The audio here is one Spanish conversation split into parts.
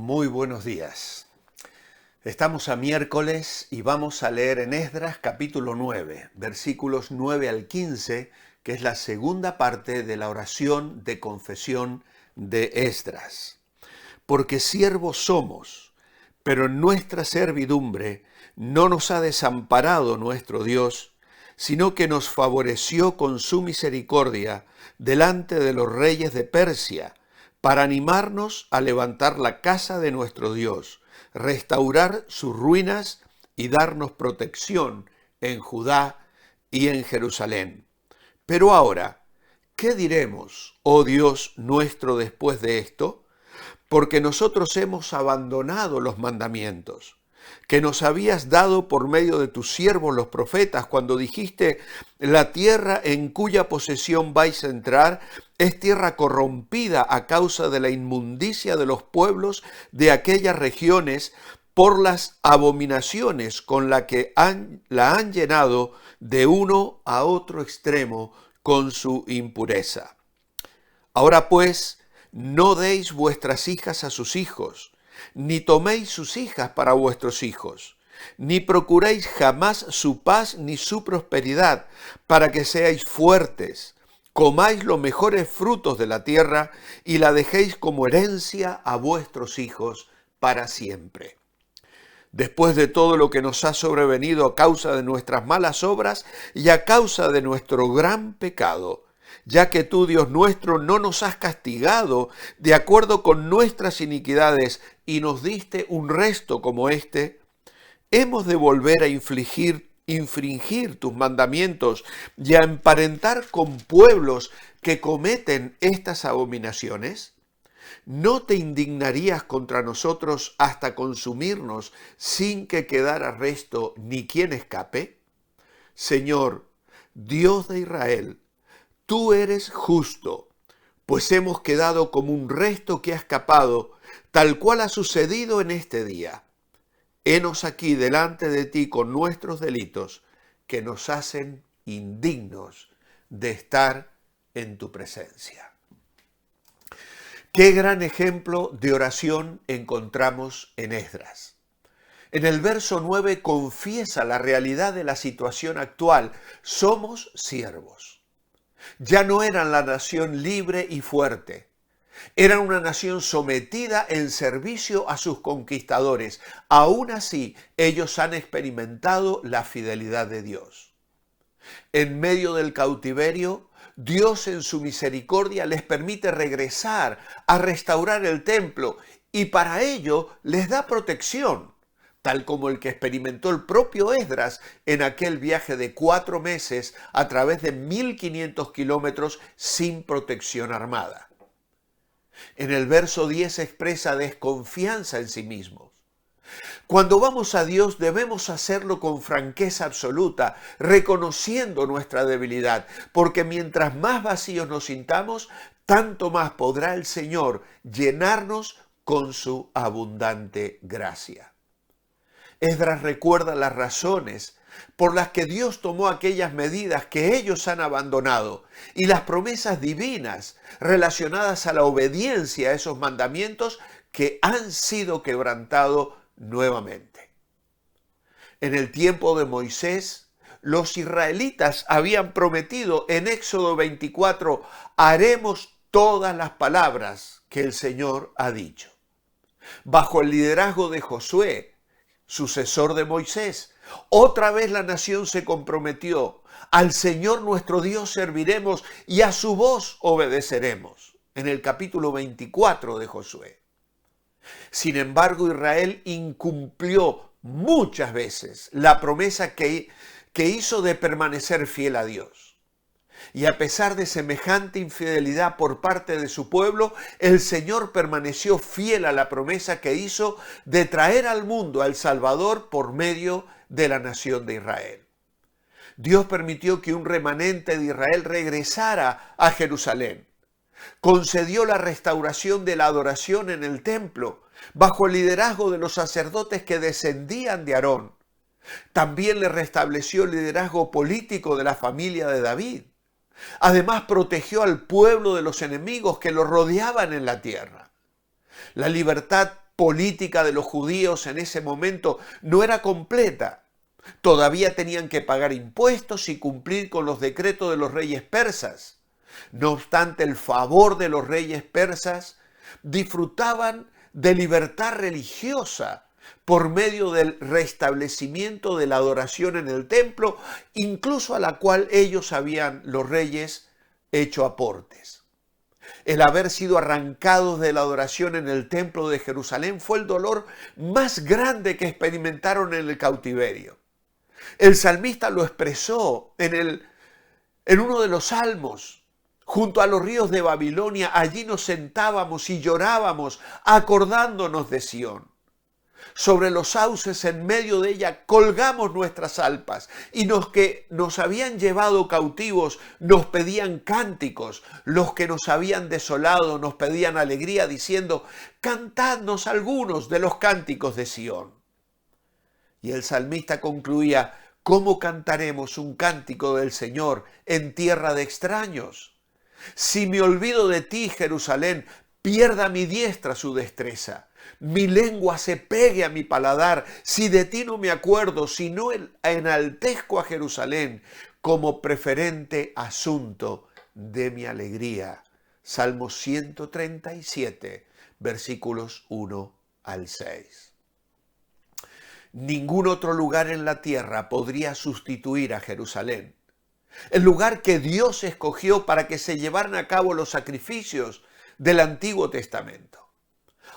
Muy buenos días. Estamos a miércoles y vamos a leer en Esdras capítulo 9, versículos 9 al 15, que es la segunda parte de la oración de confesión de Esdras. Porque siervos somos, pero en nuestra servidumbre no nos ha desamparado nuestro Dios, sino que nos favoreció con su misericordia delante de los reyes de Persia, para animarnos a levantar la casa de nuestro Dios, restaurar sus ruinas y darnos protección en Judá y en Jerusalén. Pero ahora, ¿qué diremos, oh Dios nuestro, después de esto? Porque nosotros hemos abandonado los mandamientos que nos habías dado por medio de tus siervos los profetas, cuando dijiste: la tierra en cuya posesión vais a entrar es tierra corrompida a causa de la inmundicia de los pueblos de aquellas regiones por las abominaciones con la que la han llenado de uno a otro extremo con su impureza. Ahora pues, no deis vuestras hijas a sus hijos, ni toméis sus hijas para vuestros hijos, ni procuréis jamás su paz ni su prosperidad, para que seáis fuertes, comáis los mejores frutos de la tierra y la dejéis como herencia a vuestros hijos para siempre. Después de todo lo que nos ha sobrevenido a causa de nuestras malas obras y a causa de nuestro gran pecado, ya que tú, Dios nuestro, no nos has castigado de acuerdo con nuestras iniquidades y nos diste un resto como este, ¿hemos de volver a infringir tus mandamientos y a emparentar con pueblos que cometen estas abominaciones? ¿No te indignarías contra nosotros hasta consumirnos sin que quedara resto ni quien escape? Señor, Dios de Israel, tú eres justo, pues hemos quedado como un resto que ha escapado, tal cual ha sucedido en este día. Henos aquí delante de ti con nuestros delitos, que nos hacen indignos de estar en tu presencia. Qué gran ejemplo de oración encontramos en Esdras. En el verso 9 confiesa la realidad de la situación actual. Somos siervos. Ya no eran la nación libre y fuerte. Eran una nación sometida en servicio a sus conquistadores. Aún así, ellos han experimentado la fidelidad de Dios. En medio del cautiverio, Dios en su misericordia les permite regresar a restaurar el templo y para ello les da protección, tal como el que experimentó el propio Esdras en aquel viaje de 4 meses a través de 1500 kilómetros sin protección armada. En el verso 10 expresa desconfianza en sí mismos. Cuando vamos a Dios debemos hacerlo con franqueza absoluta, reconociendo nuestra debilidad, porque mientras más vacíos nos sintamos, tanto más podrá el Señor llenarnos con su abundante gracia. Esdras recuerda las razones por las que Dios tomó aquellas medidas que ellos han abandonado y las promesas divinas relacionadas a la obediencia a esos mandamientos que han sido quebrantados nuevamente. En el tiempo de Moisés, los israelitas habían prometido en Éxodo 24, haremos todas las palabras que el Señor ha dicho. Bajo el liderazgo de Josué, sucesor de Moisés, otra vez la nación se comprometió: al Señor nuestro Dios serviremos y a su voz obedeceremos, en el capítulo 24 de Josué. Sin embargo, Israel incumplió muchas veces la promesa que hizo de permanecer fiel a Dios. Y a pesar de semejante infidelidad por parte de su pueblo, el Señor permaneció fiel a la promesa que hizo de traer al mundo al Salvador por medio de la nación de Israel. Dios permitió que un remanente de Israel regresara a Jerusalén. Concedió la restauración de la adoración en el templo, bajo el liderazgo de los sacerdotes que descendían de Aarón. También le restableció el liderazgo político de la familia de David. Además, protegió al pueblo de los enemigos que lo rodeaban en la tierra. La libertad política de los judíos en ese momento no era completa. Todavía tenían que pagar impuestos y cumplir con los decretos de los reyes persas. No obstante, el favor de los reyes persas disfrutaban de libertad religiosa por medio del restablecimiento de la adoración en el templo, incluso a la cual ellos habían, los reyes, hecho aportes. El haber sido arrancados de la adoración en el templo de Jerusalén fue el dolor más grande que experimentaron en el cautiverio. El salmista lo expresó en uno de los salmos. Junto a los ríos de Babilonia, allí nos sentábamos y llorábamos, acordándonos de Sión. Sobre los sauces en medio de ella colgamos nuestras alpas, y los que nos habían llevado cautivos nos pedían cánticos, los que nos habían desolado nos pedían alegría, diciendo: cantadnos algunos de los cánticos de Sión. Y el salmista concluía: ¿cómo cantaremos un cántico del Señor en tierra de extraños? Si me olvido de ti, Jerusalén, pierda mi diestra su destreza. Mi lengua se pegue a mi paladar, si de ti no me acuerdo, si no enaltezco a Jerusalén como preferente asunto de mi alegría. Salmo 137, versículos 1 al 6. Ningún otro lugar en la tierra podría sustituir a Jerusalén. El lugar que Dios escogió para que se llevaran a cabo los sacrificios del Antiguo Testamento.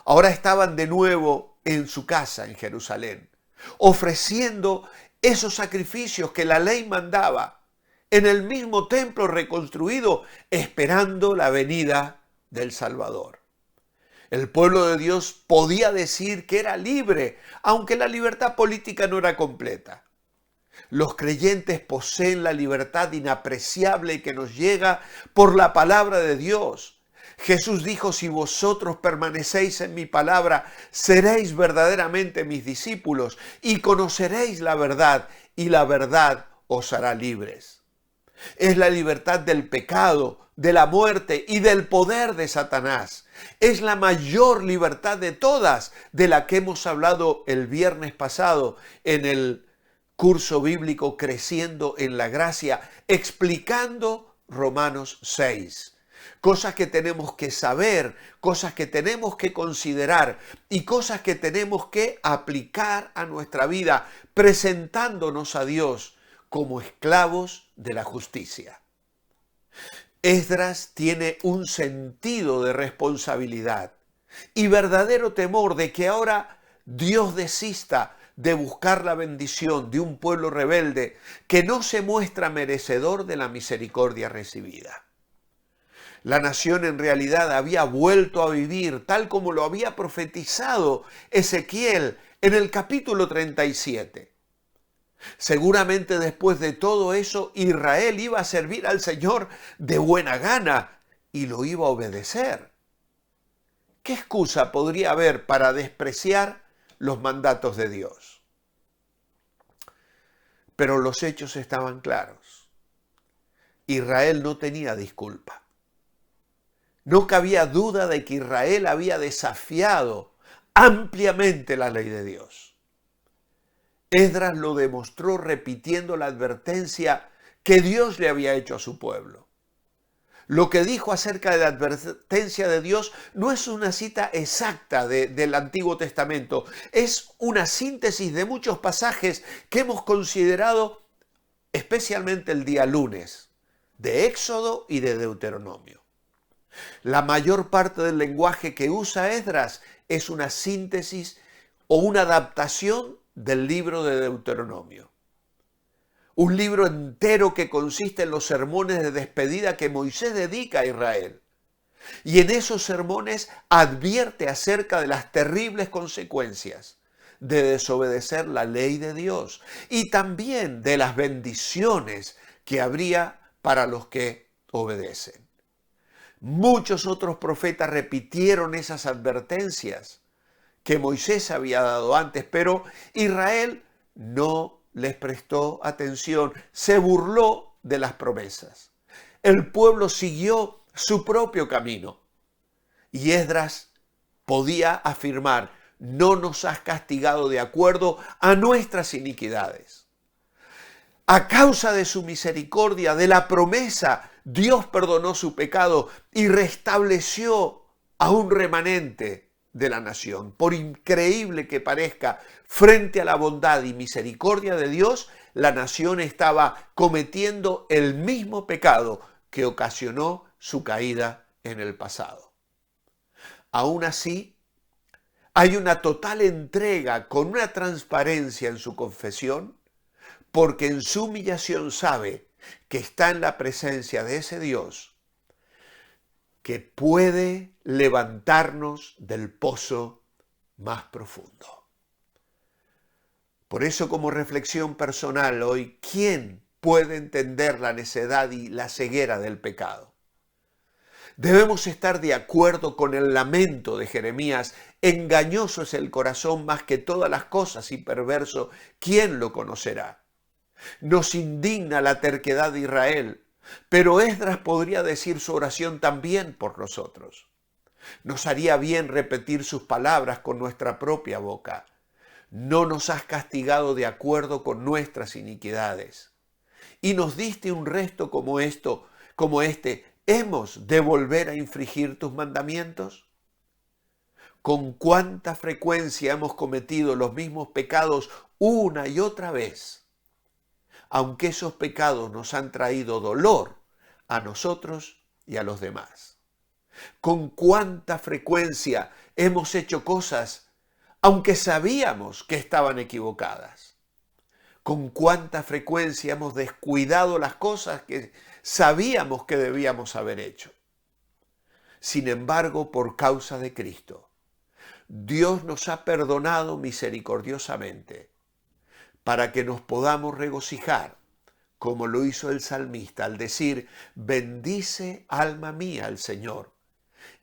Ahora estaban de nuevo en su casa en Jerusalén, ofreciendo esos sacrificios que la ley mandaba en el mismo templo reconstruido, esperando la venida del Salvador. El pueblo de Dios podía decir que era libre, aunque la libertad política no era completa. Los creyentes poseen la libertad inapreciable que nos llega por la palabra de Dios. Jesús dijo: si vosotros permanecéis en mi palabra, seréis verdaderamente mis discípulos y conoceréis la verdad, y la verdad os hará libres. Es la libertad del pecado, de la muerte y del poder de Satanás. Es la mayor libertad de todas, de la que hemos hablado el viernes pasado en el curso bíblico Creciendo en la Gracia, explicando Romanos 6. Cosas que tenemos que saber, cosas que tenemos que considerar y cosas que tenemos que aplicar a nuestra vida, presentándonos a Dios como esclavos de la justicia. Esdras tiene un sentido de responsabilidad y verdadero temor de que ahora Dios desista de buscar la bendición de un pueblo rebelde que no se muestra merecedor de la misericordia recibida. La nación en realidad había vuelto a vivir tal como lo había profetizado Ezequiel en el capítulo 37. Seguramente después de todo eso, Israel iba a servir al Señor de buena gana y lo iba a obedecer. ¿Qué excusa podría haber para despreciar los mandatos de Dios? Pero los hechos estaban claros. Israel no tenía disculpa. No cabía duda de que Israel había desafiado ampliamente la ley de Dios. Esdras lo demostró repitiendo la advertencia que Dios le había hecho a su pueblo. Lo que dijo acerca de la advertencia de Dios no es una cita exacta del Antiguo Testamento, es una síntesis de muchos pasajes que hemos considerado especialmente el día lunes, de Éxodo y de Deuteronomio. La mayor parte del lenguaje que usa Esdras es una síntesis o una adaptación del libro de Deuteronomio. Un libro entero que consiste en los sermones de despedida que Moisés dedica a Israel. Y en esos sermones advierte acerca de las terribles consecuencias de desobedecer la ley de Dios y también de las bendiciones que habría para los que obedecen. Muchos otros profetas repitieron esas advertencias que Moisés había dado antes, pero Israel no les prestó atención, se burló de las promesas. El pueblo siguió su propio camino y Esdras podía afirmar: no nos has castigado de acuerdo a nuestras iniquidades. A causa de su misericordia, de la promesa, Dios perdonó su pecado y restableció a un remanente de la nación. Por increíble que parezca, frente a la bondad y misericordia de Dios, la nación estaba cometiendo el mismo pecado que ocasionó su caída en el pasado. Aún así, hay una total entrega con una transparencia en su confesión, porque en su humillación sabe que está en la presencia de ese Dios que puede levantarnos del pozo más profundo. Por eso, como reflexión personal hoy, ¿quién puede entender la necedad y la ceguera del pecado? Debemos estar de acuerdo con el lamento de Jeremías: engañoso es el corazón más que todas las cosas y perverso, ¿quién lo conocerá? Nos indigna la terquedad de Israel, pero Esdras podría decir su oración también por nosotros. Nos haría bien repetir sus palabras con nuestra propia boca. No nos has castigado de acuerdo con nuestras iniquidades, y nos diste un resto como este. ¿Hemos de volver a infringir tus mandamientos? ¿Con cuánta frecuencia hemos cometido los mismos pecados una y otra vez? Aunque esos pecados nos han traído dolor a nosotros y a los demás. ¿Con cuánta frecuencia hemos hecho cosas aunque sabíamos que estaban equivocadas? ¿Con cuánta frecuencia hemos descuidado las cosas que sabíamos que debíamos haber hecho? Sin embargo, por causa de Cristo, Dios nos ha perdonado misericordiosamente para que nos podamos regocijar, como lo hizo el salmista al decir: bendice alma mía al Señor,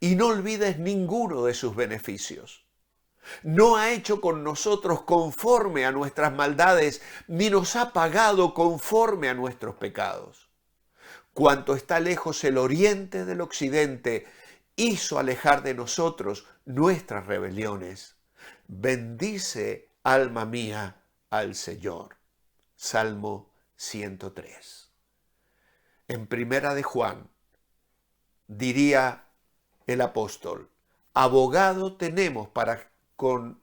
y no olvides ninguno de sus beneficios. No ha hecho con nosotros conforme a nuestras maldades, ni nos ha pagado conforme a nuestros pecados. Cuanto está lejos el oriente del occidente, hizo alejar de nosotros nuestras rebeliones. Bendice, alma mía, al Señor. Salmo 103. En Primera de Juan, diría el apóstol: abogado tenemos para con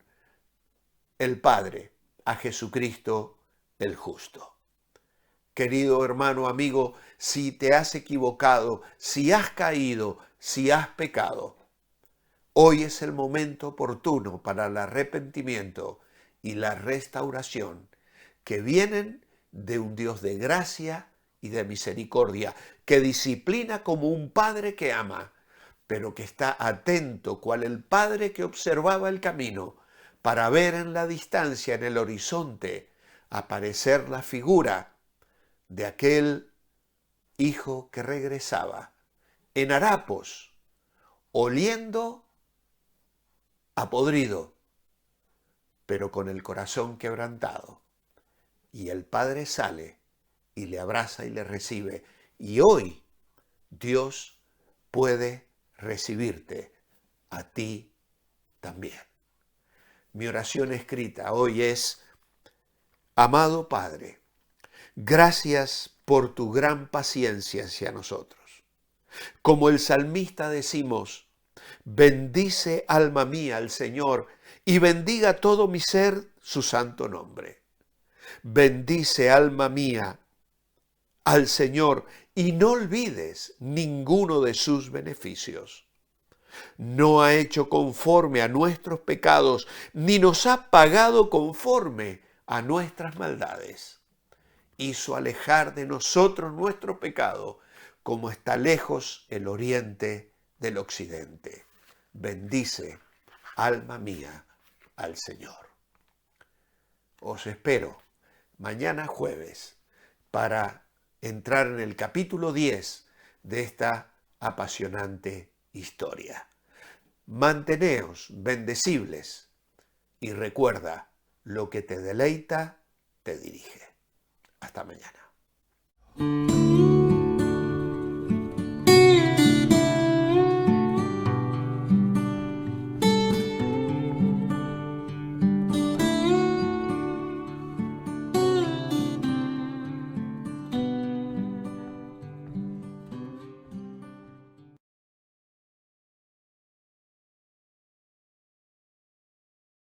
el Padre, a Jesucristo el justo. Querido hermano, amigo, si te has equivocado, si has caído, si has pecado, hoy es el momento oportuno para el arrepentimiento y la restauración que vienen de un Dios de gracia y de misericordia, que disciplina como un padre que ama, pero que está atento cual el padre que observaba el camino para ver en la distancia, en el horizonte, aparecer la figura de aquel hijo que regresaba en harapos, oliendo a podrido, pero con el corazón quebrantado. Y el padre sale y le abraza y le recibe. Y hoy Dios puede recibirte a ti también. Mi oración escrita hoy es: amado Padre, gracias por tu gran paciencia hacia nosotros. Como el salmista decimos: bendice alma mía al Señor, y bendiga todo mi ser su santo nombre. Bendice alma mía al Señor, y no olvides ninguno de sus beneficios. No ha hecho conforme a nuestros pecados, ni nos ha pagado conforme a nuestras maldades. Hizo alejar de nosotros nuestro pecado, como está lejos el oriente del occidente. Bendice, alma mía, al Señor. Os espero mañana jueves para entrar en el capítulo 10 de esta apasionante historia. Manteneos bendecibles y recuerda: lo que te deleita, te dirige. Hasta mañana.